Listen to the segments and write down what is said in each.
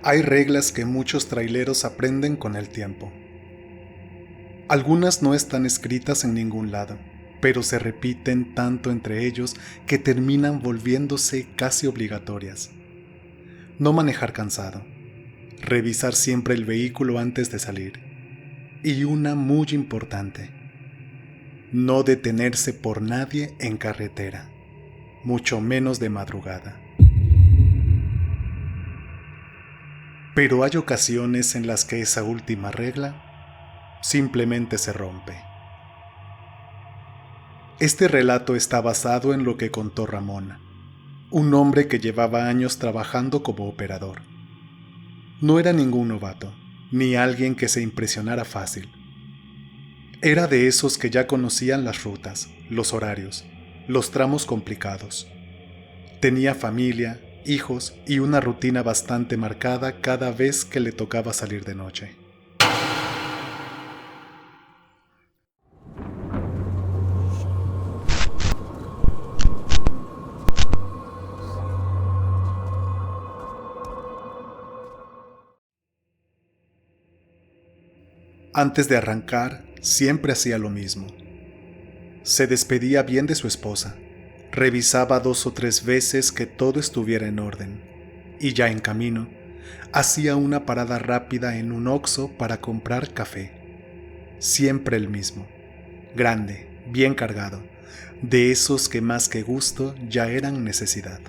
Hay reglas que muchos traileros aprenden con el tiempo. Algunas no están escritas en ningún lado, pero se repiten tanto entre ellos que terminan volviéndose casi obligatorias. No manejar cansado, revisar siempre el vehículo antes de salir, y una muy importante: no detenerse por nadie en carretera, mucho menos de madrugada. Pero hay ocasiones en las que esa última regla simplemente se rompe. Este relato está basado en lo que contó Ramón, un hombre que llevaba años trabajando como operador. No era ningún novato, ni alguien que se impresionara fácil. Era de esos que ya conocían las rutas, los horarios, los tramos complicados. Tenía familia, hijos y una rutina bastante marcada cada vez que le tocaba salir de noche. Antes de arrancar, siempre hacía lo mismo. Se despedía bien de su esposa, revisaba 2 o 3 veces que todo estuviera en orden, y ya en camino, hacía una parada rápida en un Oxxo para comprar café. Siempre el mismo, grande, bien cargado, de esos que más que gusto ya eran necesidad.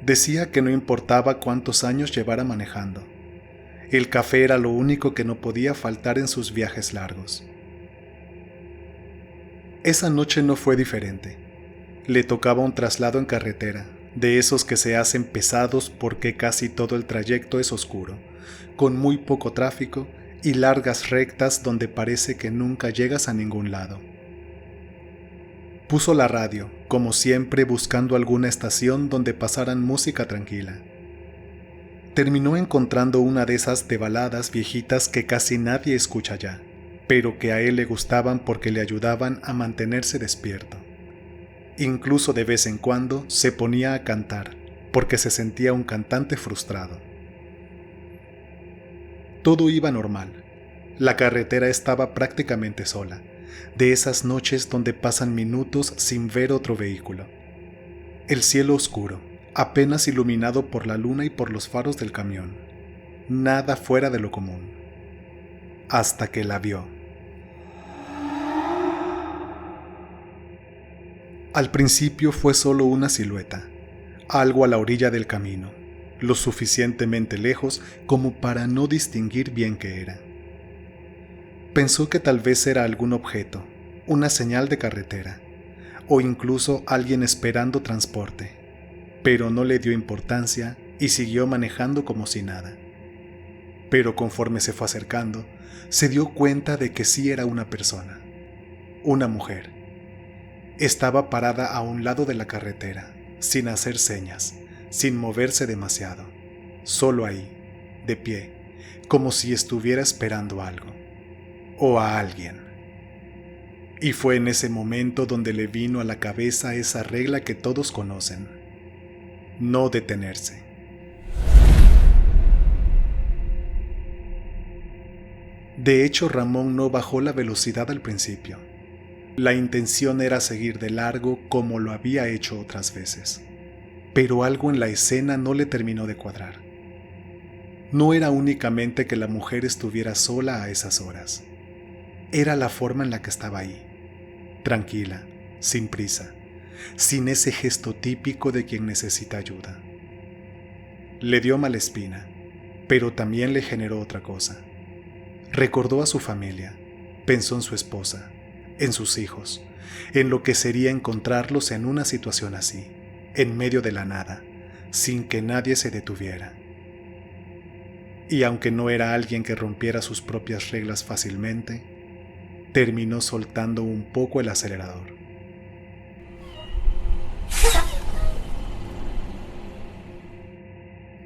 Decía que no importaba cuántos años llevara manejando. El café era lo único que no podía faltar en sus viajes largos. Esa noche no fue diferente. Le tocaba un traslado en carretera, de esos que se hacen pesados porque casi todo el trayecto es oscuro, con muy poco tráfico y largas rectas donde parece que nunca llegas a ningún lado. Puso la radio, como siempre, buscando alguna estación donde pasaran música tranquila. Terminó encontrando una de esas de baladas viejitas que casi nadie escucha ya, pero que a él le gustaban porque le ayudaban a mantenerse despierto. Incluso de vez en cuando se ponía a cantar, porque se sentía un cantante frustrado. Todo iba normal. La carretera estaba prácticamente sola, de esas noches donde pasan minutos sin ver otro vehículo. El cielo oscuro, apenas iluminado por la luna y por los faros del camión. Nada fuera de lo común. Hasta que la vio. Al principio fue solo una silueta, algo a la orilla del camino, lo suficientemente lejos como para no distinguir bien qué era. Pensó que tal vez era algún objeto, una señal de carretera, o incluso alguien esperando transporte, pero no le dio importancia y siguió manejando como si nada. Pero conforme se fue acercando, se dio cuenta de que sí era una persona, una mujer. Estaba parada a un lado de la carretera, sin hacer señas, sin moverse demasiado, solo ahí, de pie, como si estuviera esperando algo, o a alguien. Y fue en ese momento donde le vino a la cabeza esa regla que todos conocen: no detenerse. De hecho, Ramón no bajó la velocidad al principio. La intención era seguir de largo como lo había hecho otras veces, pero algo en la escena no le terminó de cuadrar. No era únicamente que la mujer estuviera sola a esas horas, era la forma en la que estaba ahí, tranquila, sin prisa, sin ese gesto típico de quien necesita ayuda. Le dio mala espina, pero también le generó otra cosa. Recordó a su familia, pensó en su esposa, en sus hijos, en lo que sería encontrarlos en una situación así, en medio de la nada, sin que nadie se detuviera. Y aunque no era alguien que rompiera sus propias reglas fácilmente, terminó soltando un poco el acelerador.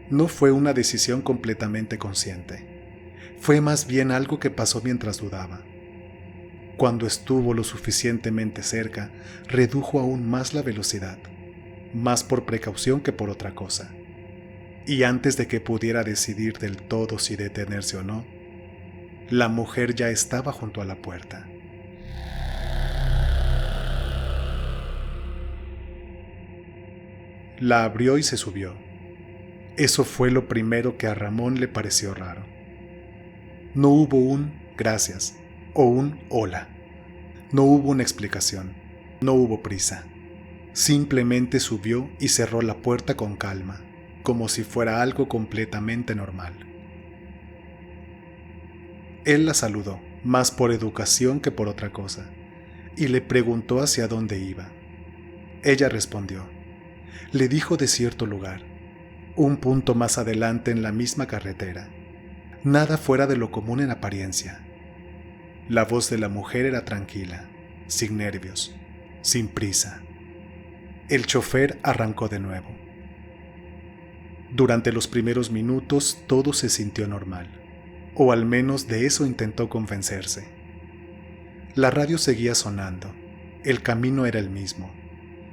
No fue una decisión completamente consciente. Fue más bien algo que pasó mientras dudaba. Cuando estuvo lo suficientemente cerca, redujo aún más la velocidad, más por precaución que por otra cosa. y antes de que pudiera decidir del todo si detenerse o no, la mujer ya estaba junto a la puerta. La abrió y se subió. Eso fue lo primero que a Ramón le pareció raro. No hubo un gracias o un hola. No hubo una explicación. No hubo prisa. Simplemente subió y cerró la puerta con calma, como si fuera algo completamente normal. Él la saludó, más por educación que por otra cosa, y le preguntó hacia dónde iba. Ella respondió. Le dijo de cierto lugar, un punto más adelante en la misma carretera. Nada fuera de lo común en apariencia. La voz de la mujer era tranquila, sin nervios, sin prisa. El chofer arrancó de nuevo. Durante los primeros minutos todo se sintió normal, o al menos de eso intentó convencerse. La radio seguía sonando, el camino era el mismo,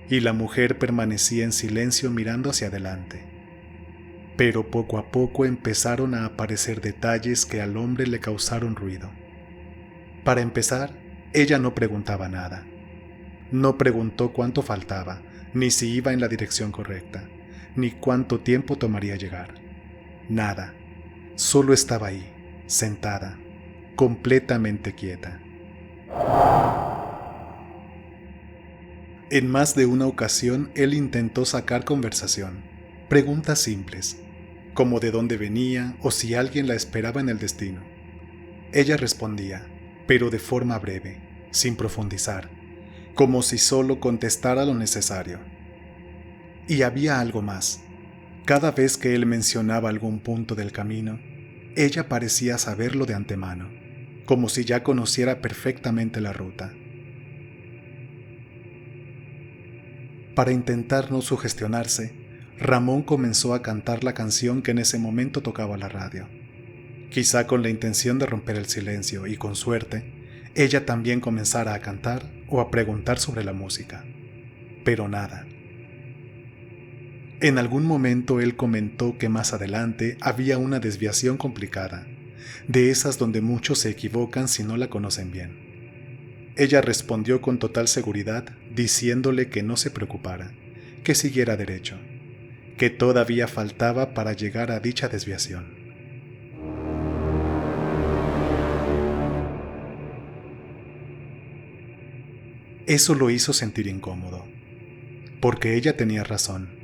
y la mujer permanecía en silencio mirando hacia adelante. Pero poco a poco empezaron a aparecer detalles que al hombre le causaron ruido. Para empezar, ella no preguntaba nada. No preguntó cuánto faltaba, ni si iba en la dirección correcta, ni cuánto tiempo tomaría llegar. Nada. Solo estaba ahí, sentada, completamente quieta. En más de una ocasión él intentó sacar conversación, preguntas simples, como de dónde venía o si alguien la esperaba en el destino. Ella respondía, pero de forma breve, sin profundizar, como si solo contestara lo necesario. Y había algo más. Cada vez que él mencionaba algún punto del camino, ella parecía saberlo de antemano, como si ya conociera perfectamente la ruta. Para intentar no sugestionarse, Ramón comenzó a cantar la canción que en ese momento tocaba la radio. Quizá con la intención de romper el silencio y, con suerte, ella también comenzara a cantar o a preguntar sobre la música. Pero nada. En algún momento él comentó que más adelante había una desviación complicada, de esas donde muchos se equivocan si no la conocen bien. Ella respondió con total seguridad, diciéndole que no se preocupara, que siguiera derecho, que todavía faltaba para llegar a dicha desviación. Eso lo hizo sentir incómodo, porque ella tenía razón,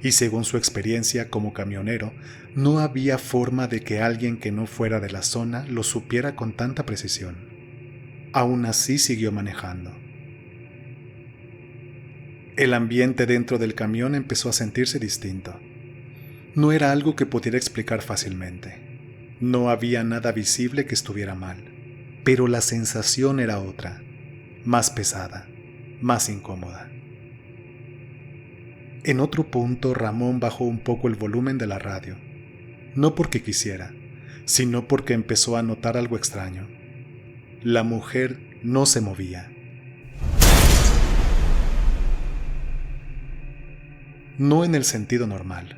y según su experiencia como camionero, no había forma de que alguien que no fuera de la zona lo supiera con tanta precisión. Aún así siguió manejando. El ambiente dentro del camión empezó a sentirse distinto. No era algo que pudiera explicar fácilmente. No había nada visible que estuviera mal, pero la sensación era otra, más pesada, más incómoda. En otro punto, Ramón bajó un poco el volumen de la radio, no porque quisiera, sino porque empezó a notar algo extraño. La mujer no se movía. No en el sentido normal.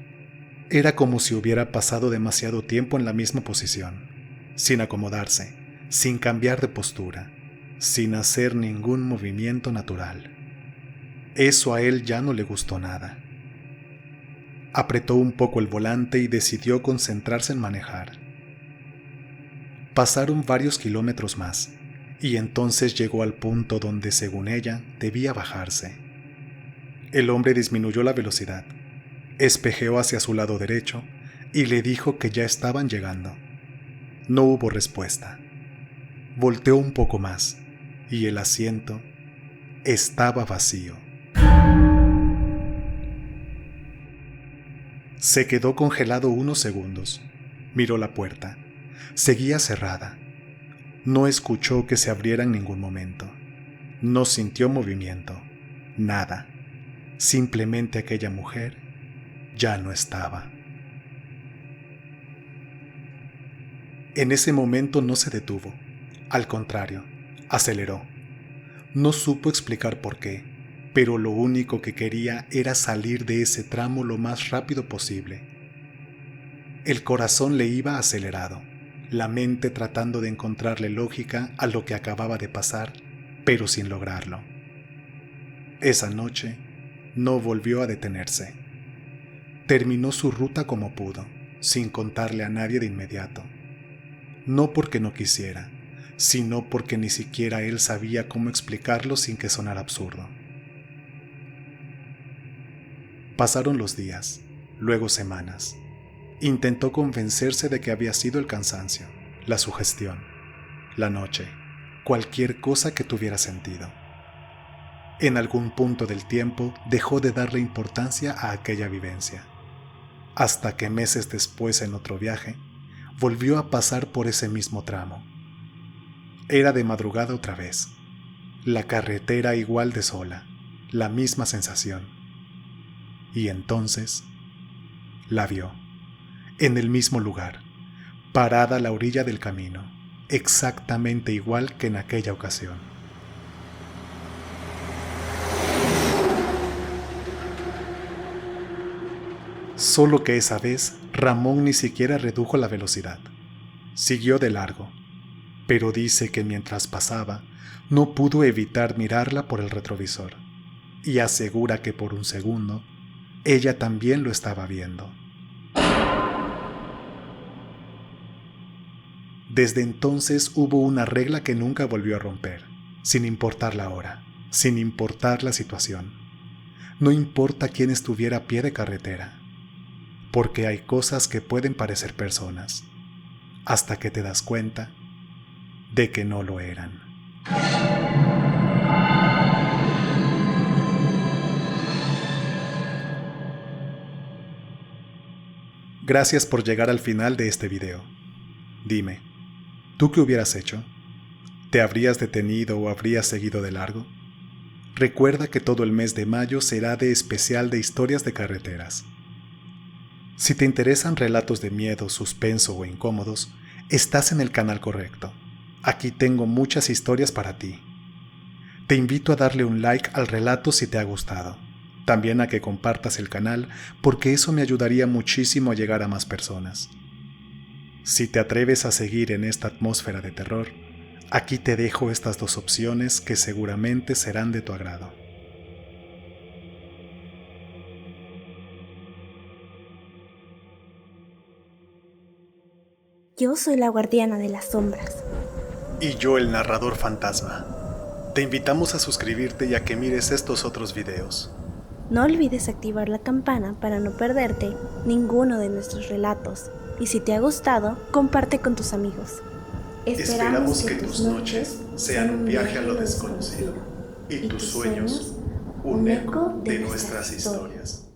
Era como si hubiera pasado demasiado tiempo en la misma posición, sin acomodarse, sin cambiar de postura, sin hacer ningún movimiento natural. Eso a él ya no le gustó nada. Apretó un poco el volante y decidió concentrarse en manejar. Pasaron varios kilómetros más, y entonces llegó al punto donde, según ella, debía bajarse. El hombre disminuyó la velocidad, espejeó hacia su lado derecho y le dijo que ya estaban llegando. No hubo respuesta. Volteó un poco más, y el asiento estaba vacío. Se quedó congelado unos segundos. Miró la puerta. Seguía cerrada. No escuchó que se abriera en ningún momento. No sintió movimiento. Nada. Simplemente aquella mujer ya no estaba. En ese momento no se detuvo. Al contrario, aceleró. No supo explicar por qué, pero lo único que quería era salir de ese tramo lo más rápido posible. El corazón le iba acelerado, la mente tratando de encontrarle lógica a lo que acababa de pasar, pero sin lograrlo. Esa noche no volvió a detenerse. Terminó su ruta como pudo, sin contarle a nadie de inmediato. No porque no quisiera, sino porque ni siquiera él sabía cómo explicarlo sin que sonara absurdo. Pasaron los días, luego semanas. Intentó convencerse de que había sido el cansancio, la sugestión, la noche, cualquier cosa que tuviera sentido. En algún punto del tiempo dejó de darle importancia a aquella vivencia, hasta que meses después, en otro viaje, volvió a pasar por ese mismo tramo. Era de madrugada otra vez, la carretera igual de sola, la misma sensación. Y entonces la vio, en el mismo lugar, parada a la orilla del camino, exactamente igual que en aquella ocasión. Solo que esa vez Ramón ni siquiera redujo la velocidad. Siguió de largo, pero dice que mientras pasaba no pudo evitar mirarla por el retrovisor, y asegura que por un segundo ella también lo estaba viendo. Desde entonces hubo una regla que nunca volvió a romper, sin importar la hora, sin importar la situación. No importa quién estuviera a pie de carretera, porque hay cosas que pueden parecer personas, hasta que te das cuenta de que no lo eran. Gracias por llegar al final de este video. Dime, ¿tú qué hubieras hecho? ¿Te habrías detenido o habrías seguido de largo? Recuerda que todo el mes de mayo será de especial de historias de carreteras. Si te interesan relatos de miedo, suspenso o incómodos, estás en el canal correcto. Aquí tengo muchas historias para ti. Te invito a darle un like al relato si te ha gustado. También a que compartas el canal, porque eso me ayudaría muchísimo a llegar a más personas. Si te atreves a seguir en esta atmósfera de terror, aquí te dejo estas dos opciones que seguramente serán de tu agrado. Yo soy la guardiana de las sombras. Y yo el narrador fantasma. Te invitamos a suscribirte y a que mires estos otros videos. No olvides activar la campana para no perderte ninguno de nuestros relatos. Y si te ha gustado, comparte con tus amigos. Esperamos que tus noches sean un viaje a lo desconocido y tus sueños un eco de nuestras historias.